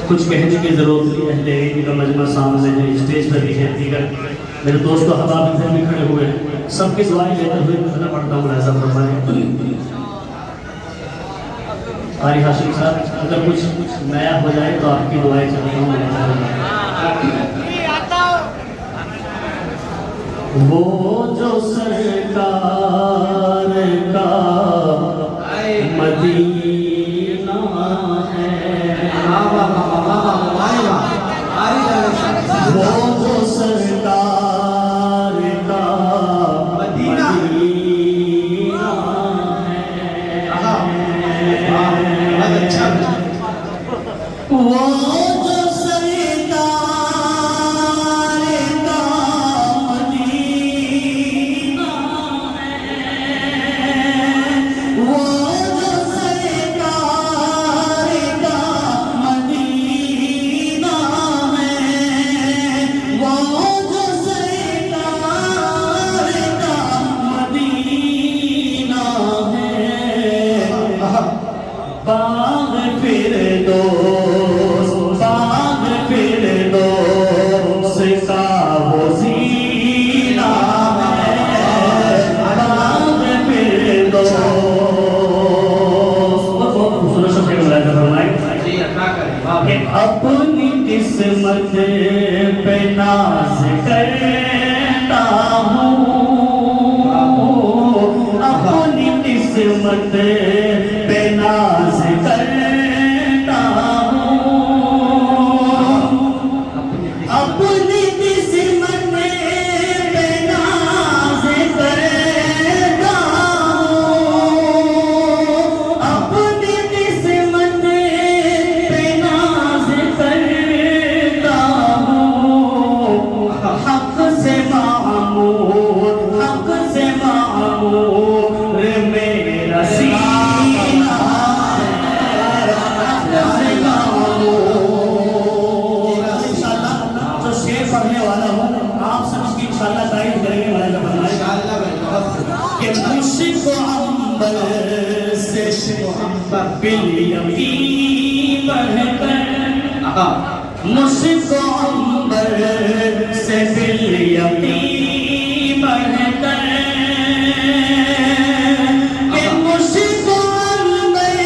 کچھ کہنے کی ضرورت نہیں ہے، اہل علم کا مجمع سامنے ہے، اسٹیج پر بھی ہے، دیگر میرے دوست و احباب ادھر بھی کھڑے ہوئے ہیں، سب کی دعائیں لیتے ہوئے میں پڑھتا ہوں ملاحظہ فرمائیں۔ قاری ہاشم صاحب اگر کچھ نیا ہو جائے تو آپ کی دعائیں چاہتا ہوں۔ وہ جو سرکار کا مدینہ ہے، وہ جو سرکار کا مدینہ اپنی قسمت پہ ناز کرتا ہوں، اپنی قسمت پہ ناز کرتا ہوں، اپنی قسمت پہ ناز کرتا ہوں، اپنی قسمت پہ ناز کرتا ہوں، حق سے معمور، حق سے معمور میرا سینہ ہے، حق سے معمور۔ انشاءاللہ جو شعر پڑھنے والا ہوں آپ سب اس کی انشاءاللہ تعریف کریں گے، ملاحظہ فرمائیں کہ مشک و عنبر سے بالیقین بڑھ کر، مشک و عنبر سے بالیقین بڑھ کر، کہ مشک و عنبر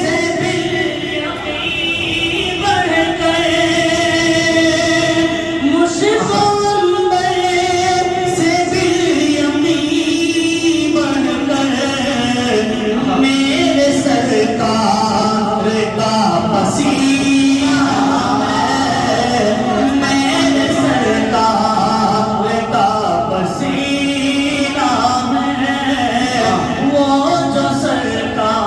سے بالیقین بڑھ کر، مشک و عنبر سے بالیقین بڑھ کر، میرے سرکار کا پسینہ ہے، میرے سرکار کا پسینہ ہے، وہ جو سرکار۔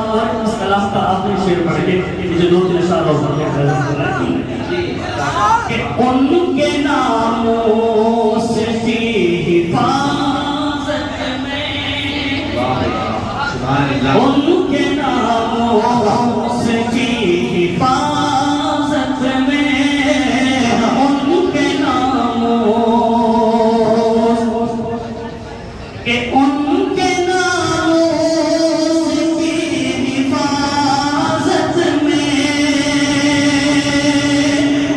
اور اس کلام کا آخری شعر پڑھ کے مجھے دو تین اشعار اور پڑھ کے کہ ان کے ناموس کی حفاظت میں، ان کے ناموس کی حفاظت میں، ان کے ناموس، کہ ان کے ناموس کی حفاظت میں،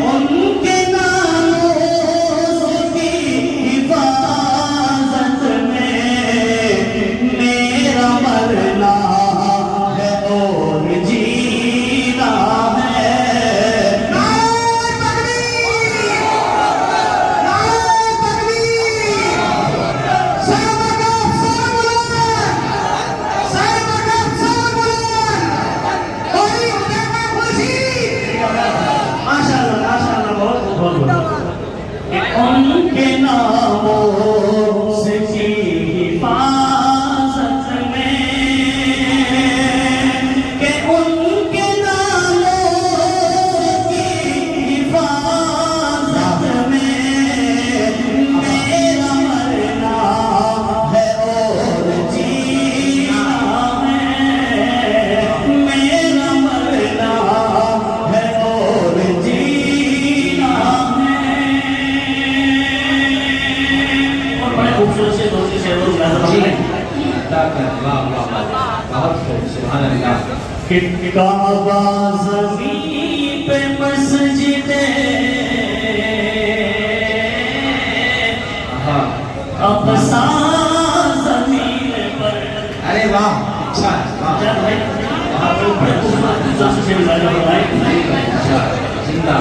ان کے ناموس کی حفاظت میں، میرا مرنا بہت خوب، سبحان اللہ۔ کہ کعبہ زمین پہ مسجد اقصی زمین پر۔ ارے واہ، اچھا جب بھائی وہاں پہ اوپر دوسرے سے مزاجہ بتائیں زندہ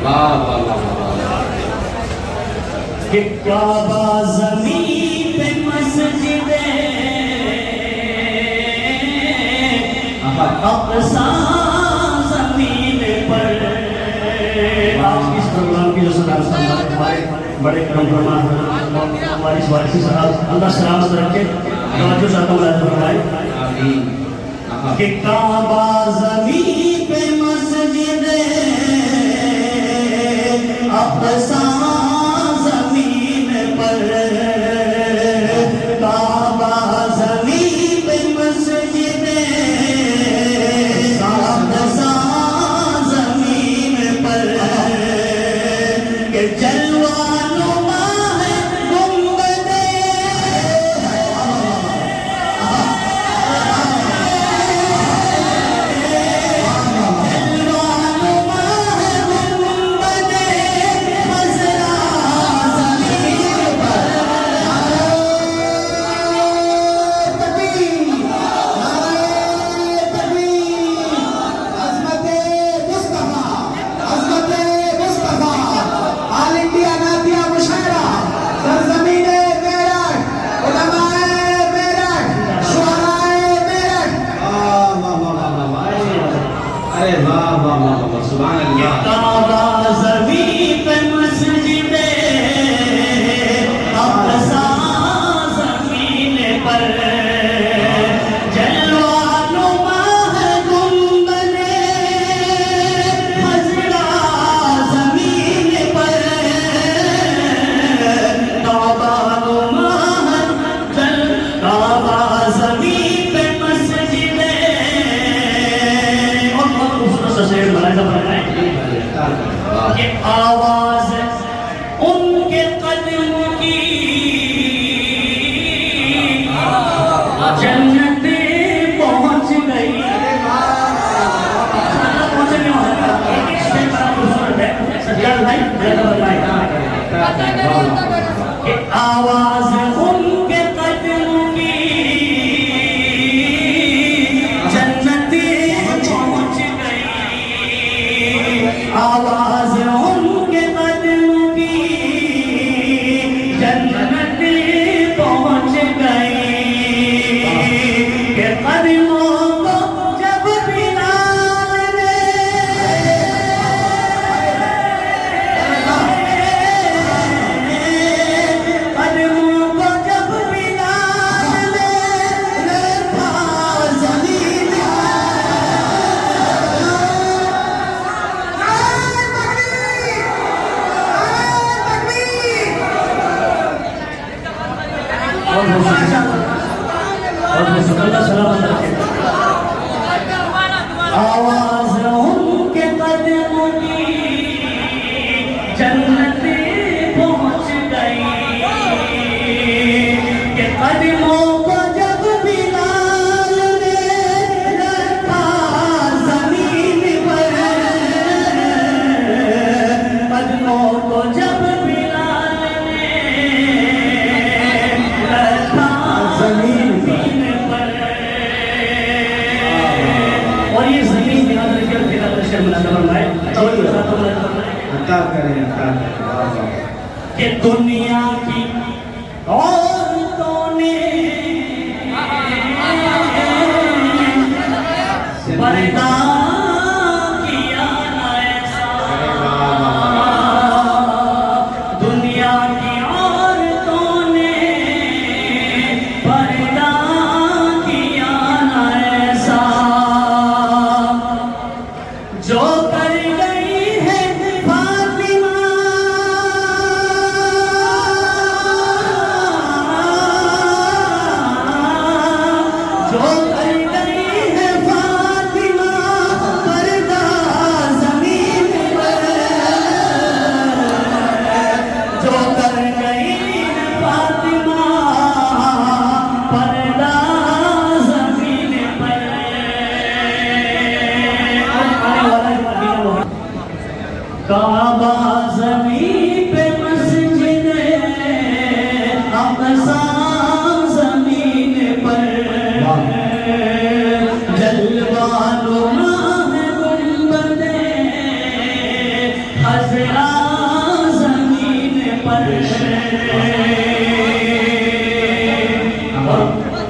واہ واہ واہ۔ کہ کعبہ زمین پہ مسجد اقصی زمین پر۔ آج کی اس پروگرام کی جو صدارت ہمارے بڑے کرم فرما ہماری سوارسی صاحب اللہ سلامت رکھے، توجہ چاہتا ہوں اللہ فرمائے کہ کعبہ زمین پہ مسجد اقصی زمین پر۔ کعبہ زمین پہ مسجد اقصی زمین پر۔ کہ جلوہ نما ہے گنبد سبحان اللہ۔ کعبہ زمین پہ مسجد اقصی زمین پر۔ جلوہ نما ہے گنبد خضرا زمین پر۔ کعبہ نما ہے کعبہ زمین پہ مسجد اور بہت خوبصورت سا شعر بنایا ہے کہ آواز ان کے قدم کی جنت پہنچ گئی۔ پہنچے نہیں ہو سکتا، ایک شعر بڑا خوبصورت ہے سجاد بھائی زیادہ بتائیں کہ آواز ان کے قدم کی جنت پہنچ گئی۔ آواز ان کے قدم کی جنت پہنچ گئی۔ کہ قدموں کو جب بلال نے قدموں کو جب بلال نے رکھا زمین آواز ان کے قدم کی جنت پہنچ گئی۔ کہ قدموں کو جب بلال نے رکھا زمین پر۔ قدموں کو جب بلال نے رکھا زمین پر۔ اور یہ زمین بنا کر کے پھر اللہ شر ملا فرمائے عطا کریں عطا کریں۔ کہ دنیا کی عورتوں نے پردہ کیا نہ ایسا۔ دنیا کی عورتوں نے پردہ کیا نہ ایسا۔ جو کر گئی ہے فاطمہ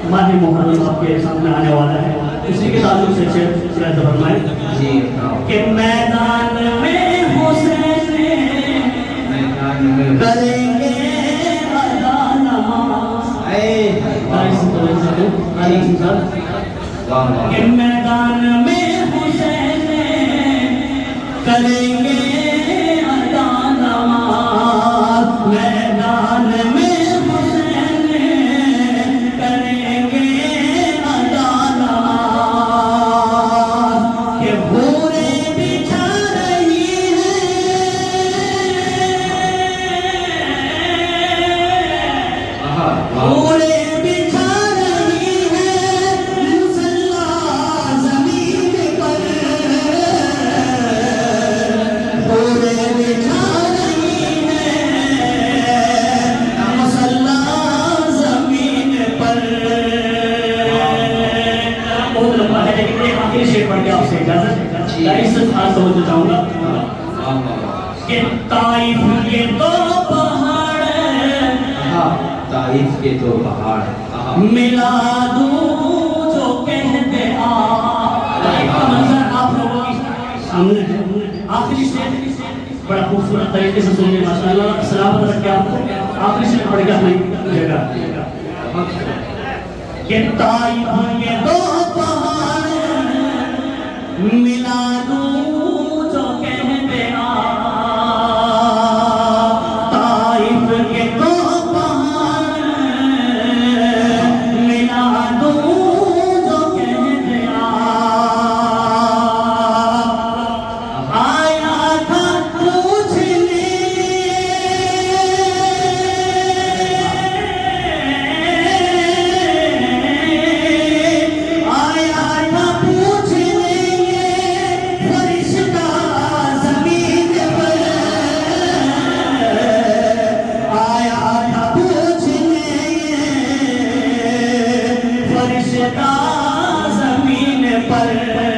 ماہ محرم آپ کے سامنے آنے والا ہے، اسی کے تعلق سے شاید فرمائیں جی کہ میدان میں حسین میدان میں کریں گے ادا نماز اے واہ کہ میدان میں حسین کریں گے ادا نماز، میدان میں حسین کریں گے ادا نماز، کہ بھورے بچھا رہی ہے بھورے بچھا رہی ہے مصلی زمین پر، بھورے بچھا رہی ہے مصلی زمین پر۔ بہت لمبا ہے لیکن ایک آخری شعر پڑھ کے آپ سے اجازت دائیں سے خاص توجہ چاہوں گا کہ طائف کے دو پہاڑ طائف کے تو پہاڑ ملا دوں جو کہتے طائف کا منظر آپ لوگوں کی سامنے ہے۔ آخری شعر بڑا خوبصورت طریقے سے سنیے ماشاءاللہ، سلامت رکھے آپ کو۔ آخری شعر پڑھ کے اپنی جگہ کہ طائف کے دو پہاڑ ملا دوں جو کہتے طائف کے دو پہاڑ ملا دوں جو کہتے آیا تھا پوچھنے آیا تھا پوچھنے فرشتہ زمین پر، آیا تھا پوچھنے فرشتہ زمین پر۔